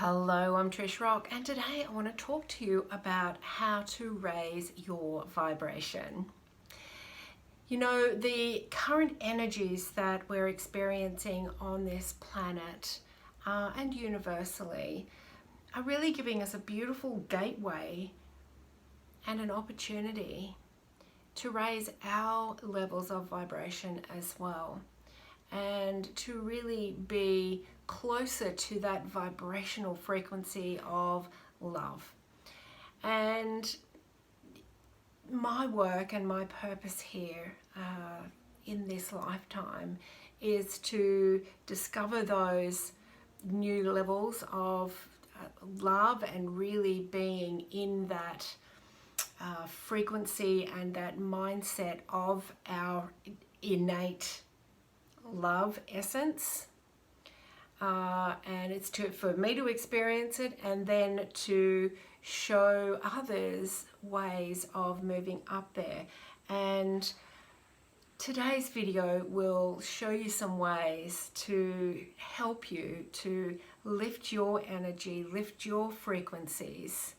Hello, I'm Trish Rock, and today I want to talk to you about how to raise your vibration. You know, the current energies that we're experiencing on this planet and universally are really giving us a beautiful gateway and an opportunity to raise our levels of vibration as well, and to really be closer to that vibrational frequency of love. And my work and my purpose here in this lifetime is to discover those new levels of love and really being in that frequency and that mindset of our innate love essence, and it's for me to experience it and then to show others ways of moving up there. And today's video will show you some ways to help you to lift your energy, lift your frequencies,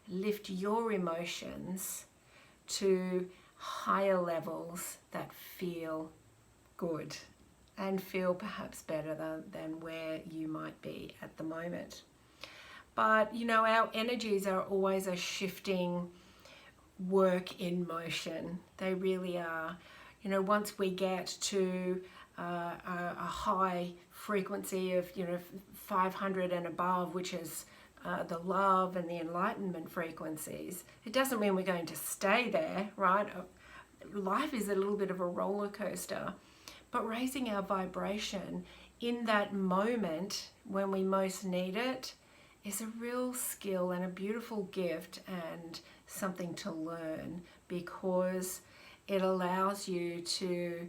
lift your emotions to higher levels that feel good and feel perhaps better than where you might be at the moment. But you know, our energies are always a shifting work in motion. They really are. You know, once we get to a high frequency of 500 and above, which is the love and the enlightenment frequencies, it doesn't mean we're going to stay there, right? Life is a little bit of a roller coaster. But raising our vibration in that moment when we most need it is a real skill and a beautiful gift and something to learn, because it allows you to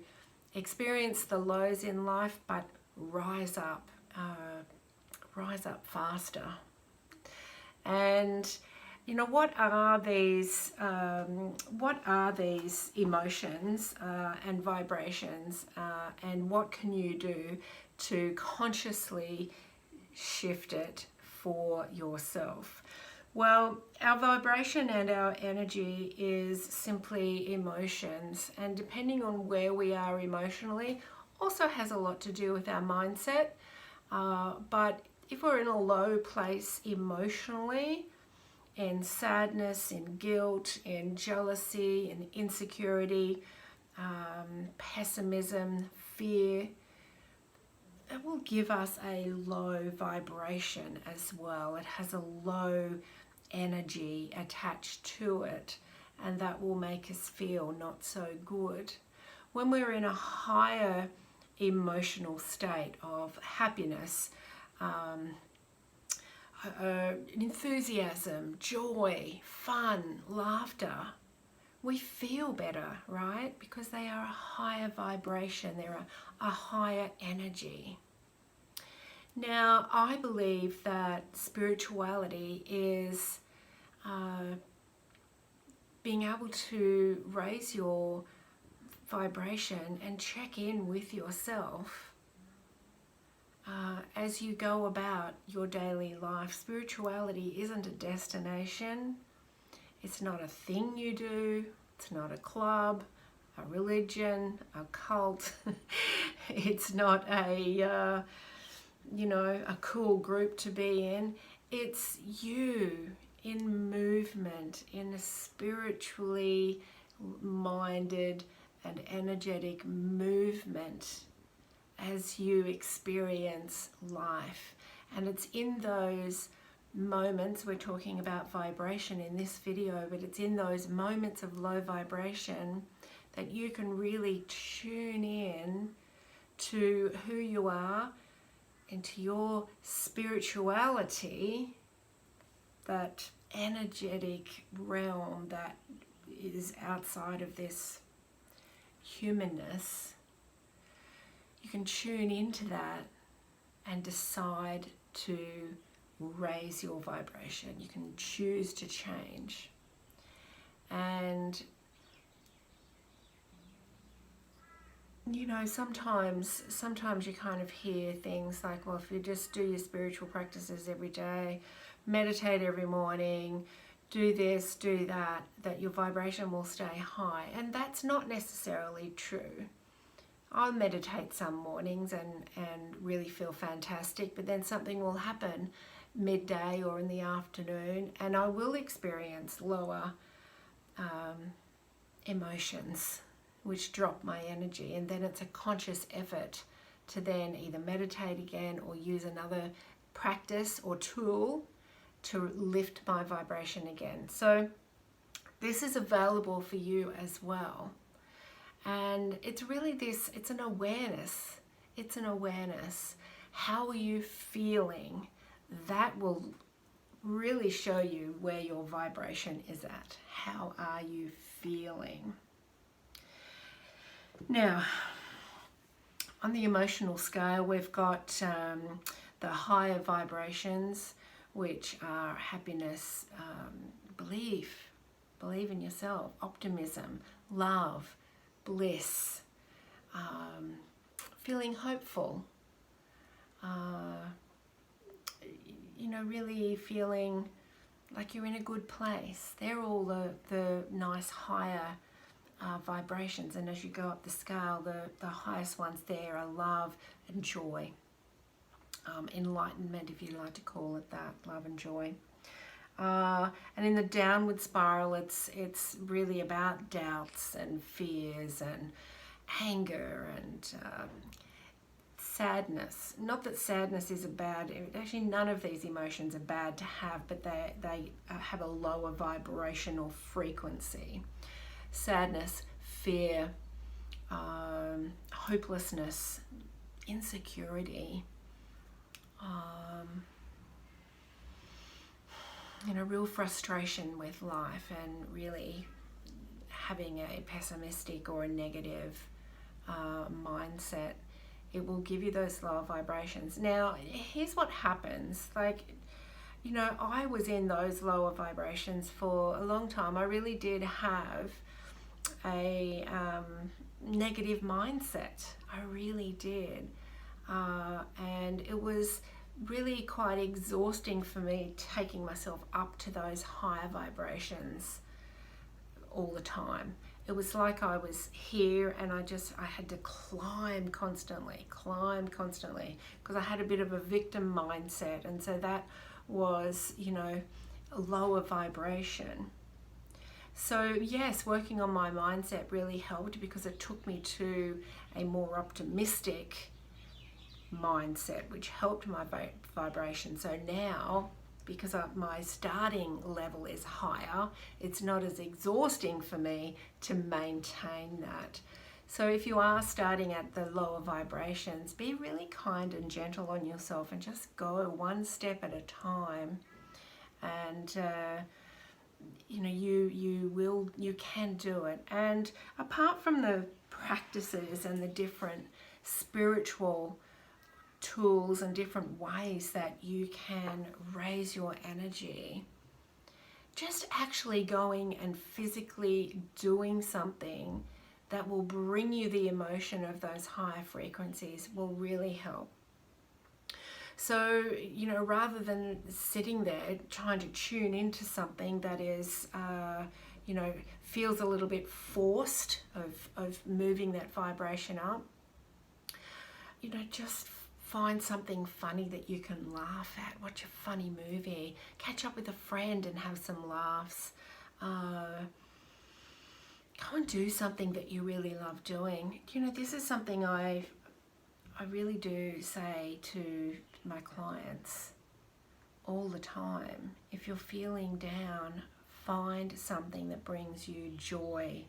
experience the lows in life but rise up faster. And you know, what are these emotions and vibrations, and what can you do to consciously shift it for yourself? Well, our vibration and our energy is simply emotions, and depending on where we are emotionally also has a lot to do with our mindset. But if we're in a low place emotionally, in sadness, in guilt, in jealousy, in insecurity, pessimism, fear, it will give us a low vibration as well. It has a low energy attached to it, and that will make us feel not so good. When we're in a higher emotional state of happiness, enthusiasm, joy, fun, laughter, we feel better, right? Because they are a higher vibration, they're a higher energy. Now, I believe that spirituality is being able to raise your vibration and check in with yourself as you go about your daily life. Spirituality isn't a destination. It's not a thing you do. It's not a club, a religion, a cult. It's not a cool group to be in. It's you in movement, in a spiritually minded and energetic movement as you experience life. And it's in those moments, we're talking about vibration in this video, but it's in those moments of low vibration that you can really tune in to who you are, into your spirituality, that energetic realm that is outside of this humanness. You can tune into that and decide to raise your vibration. You can choose to change. And you know, sometimes you kind of hear things like, well, if you just do your spiritual practices every day, meditate every morning, do this, do that, that your vibration will stay high. And that's not necessarily true. I'll meditate some mornings and really feel fantastic, but then something will happen midday or in the afternoon and I will experience lower emotions, which drop my energy, and then it's a conscious effort to then either meditate again or use another practice or tool to lift my vibration again. So this is available for you as well. And it's really this, it's an awareness. It's an awareness. How are you feeling? That will really show you where your vibration is at. How are you feeling? Now, on the emotional scale, we've got the higher vibrations, which are happiness, belief in yourself, optimism, love, bliss, feeling hopeful, you know, really feeling like you're in a good place. They're all the nice higher vibrations, and as you go up the scale, the highest ones there are love and joy, enlightenment, if you like to call it that, love and joy. And in the downward spiral, it's really about doubts and fears and anger and sadness. Not that sadness is a bad, actually none of these emotions are bad to have, but they have a lower vibrational frequency. Sadness, fear, hopelessness, insecurity, you know, real frustration with life and really having a pessimistic or a negative mindset. It will give you those lower vibrations. Now, here's what happens. Like, you know, I was in those lower vibrations for a long time. I really did have a negative mindset. I really did. And it was really quite exhausting for me taking myself up to those higher vibrations all the time. It was like I was here and I had to climb constantly, because I had a bit of a victim mindset, and so that was, you know, a lower vibration. So yes, working on my mindset really helped, because it took me to a more optimistic mindset, which helped my vibration. So now, because my starting level is higher, it's not as exhausting for me to maintain that. So if you are starting at the lower vibrations, be really kind and gentle on yourself and just go one step at a time. And you know, you can do it. And apart from the practices and the different spiritual tools and different ways that you can raise your energy, just actually going and physically doing something that will bring you the emotion of those higher frequencies will really help. So, you know, rather than sitting there trying to tune into something that is, you know, feels a little bit forced of moving that vibration up, you know, just find something funny that you can laugh at. Watch a funny movie. Catch up with a friend and have some laughs. Go and do something that you really love doing. You know, this is something I really do say to my clients all the time. If you're feeling down, find something that brings you joy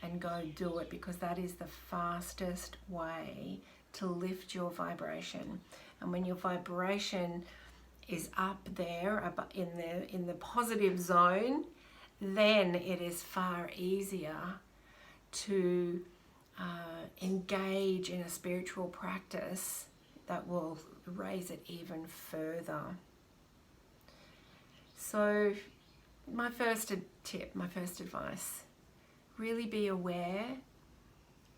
and go do it, because that is the fastest way to lift your vibration. And when your vibration is up there in the positive zone, then it is far easier to engage in a spiritual practice that will raise it even further. So my first tip, my first advice, really be aware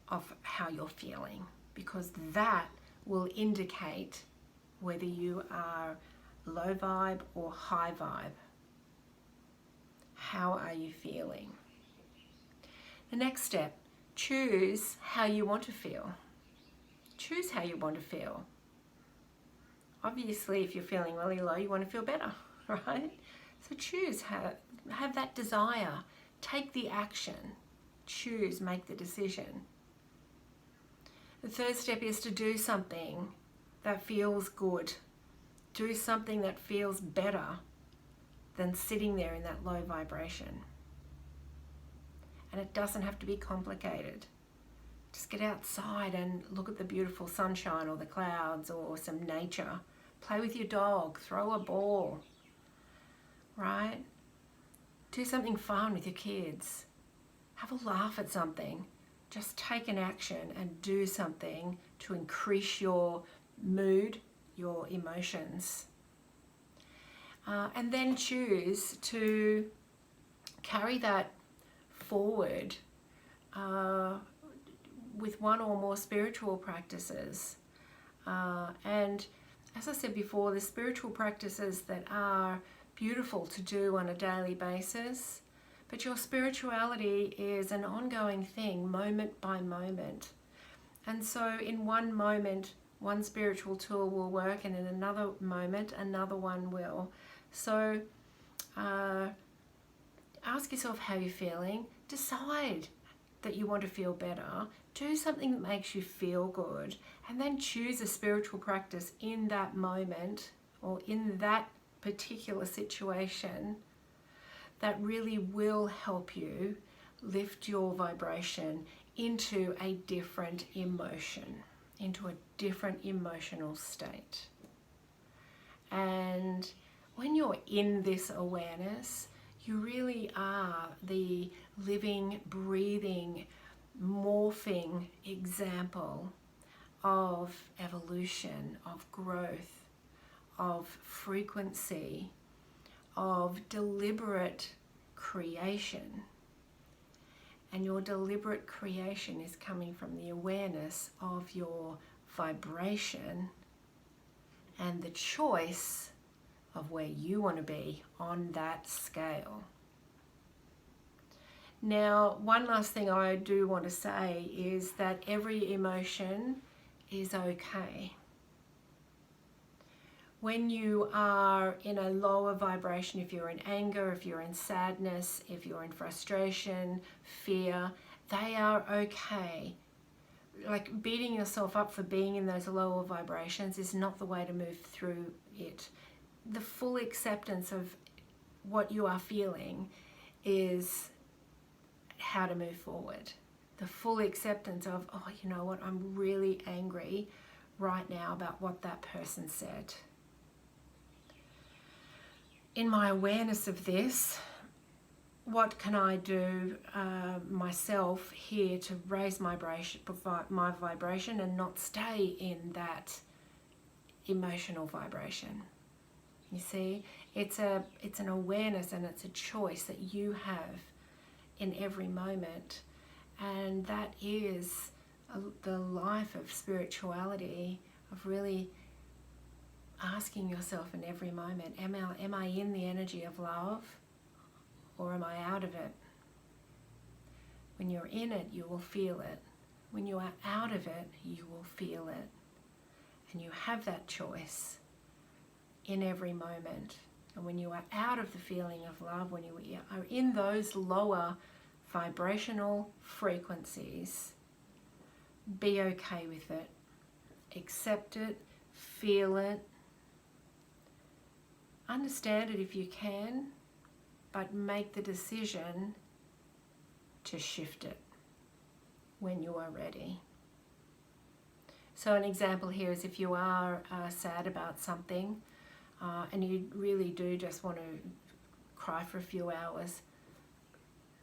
of how you're feeling, because that will indicate whether you are low vibe or high vibe. How are you feeling? The next step, choose how you want to feel. Choose how you want to feel. Obviously, if you're feeling really low, you want to feel better, right? So choose, have that desire. Take the action. Choose, make the decision. The third step is to do something that feels good. Do something that feels better than sitting there in that low vibration. And it doesn't have to be complicated. Just get outside and look at the beautiful sunshine or the clouds or some nature. Play with your dog, throw a ball, right? Do something fun with your kids. Have a laugh at something. Just take an action and do something to increase your mood, your emotions. And then choose to carry that forward with one or more spiritual practices. And as I said before, the spiritual practices that are beautiful to do on a daily basis, but your spirituality is an ongoing thing, moment by moment. And so in one moment, one spiritual tool will work, and in another moment, another one will. So ask yourself how you're feeling. Decide that you want to feel better. Do something that makes you feel good, and then choose a spiritual practice in that moment or in that particular situation that really will help you lift your vibration into a different emotion, into a different emotional state. And when you're in this awareness, you really are the living, breathing, morphing example of evolution, of growth, of frequency, of deliberate creation. And your deliberate creation is coming from the awareness of your vibration and the choice of where you want to be on that scale. Now, one last thing I do want to say is that every emotion is okay. When you are in a lower vibration, if you're in anger, if you're in sadness, if you're in frustration, fear, they are okay. Like, beating yourself up for being in those lower vibrations is not the way to move through it. The full acceptance of what you are feeling is how to move forward. The full acceptance of, oh, you know what, I'm really angry right now about what that person said. In my awareness of this, what can I do myself here to raise my vibration and not stay in that emotional vibration? You see, it's an awareness, and it's a choice that you have in every moment, and that is the life of spirituality, of really asking yourself in every moment, am I in the energy of love, or am I out of it? When you're in it, you will feel it. When you are out of it, you will feel it. And you have that choice in every moment. And when you are out of the feeling of love, when you are in those lower vibrational frequencies, be okay with it. Accept it, feel it, understand it if you can, but make the decision to shift it when you are ready. So an example here is if you are sad about something and you really do just want to cry for a few hours,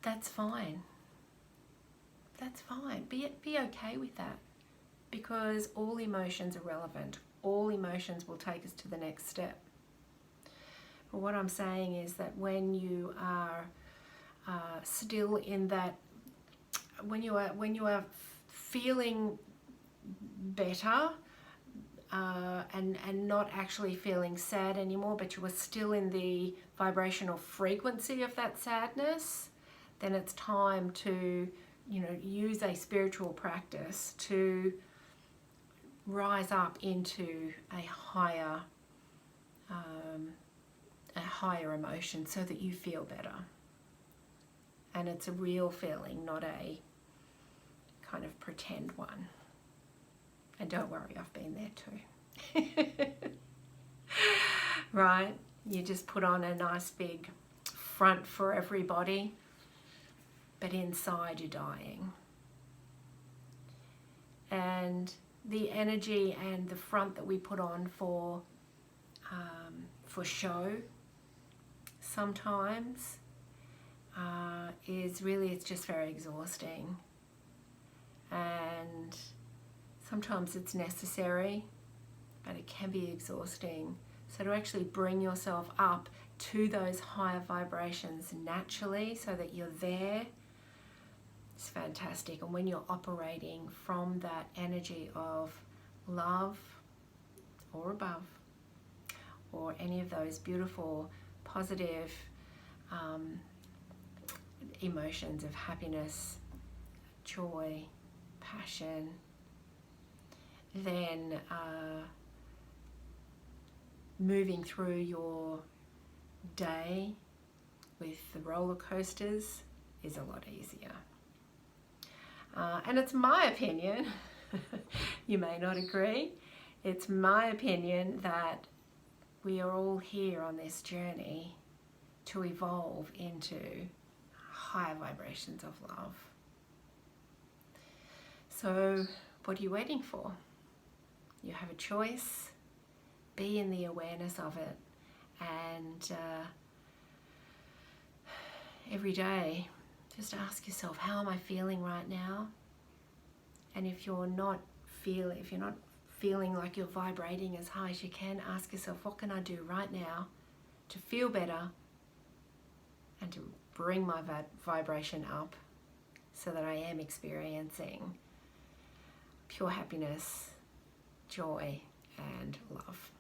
that's fine. That's fine. Be okay with that, because all emotions are relevant. All emotions will take us to the next step. But what I'm saying is that when you are still in that, when you are feeling better, and not actually feeling sad anymore, but you are still in the vibrational frequency of that sadness, then it's time to, use a spiritual practice to rise up into a higher emotion so that you feel better. And it's a real feeling, not a kind of pretend one. And don't worry, I've been there too. Right? You just put on a nice big front for everybody, but inside you're dying. And the energy and the front that we put on for show sometimes it's just very exhausting. And sometimes it's necessary, but it can be exhausting. So to actually bring yourself up to those higher vibrations naturally so that you're there, it's fantastic. And when you're operating from that energy of love or above, or any of those beautiful, positive emotions of happiness, joy, passion, then moving through your day with the roller coasters is a lot easier. And it's my opinion, you may not agree, it's my opinion that we are all here on this journey to evolve into higher vibrations of love. So what are you waiting for? You have a choice. Be in the awareness of it. And every day, just ask yourself, how am I feeling right now? And if you're not feeling like you're vibrating as high as you can, ask yourself, what can I do right now to feel better and to bring my vibration up so that I am experiencing pure happiness, joy, and love.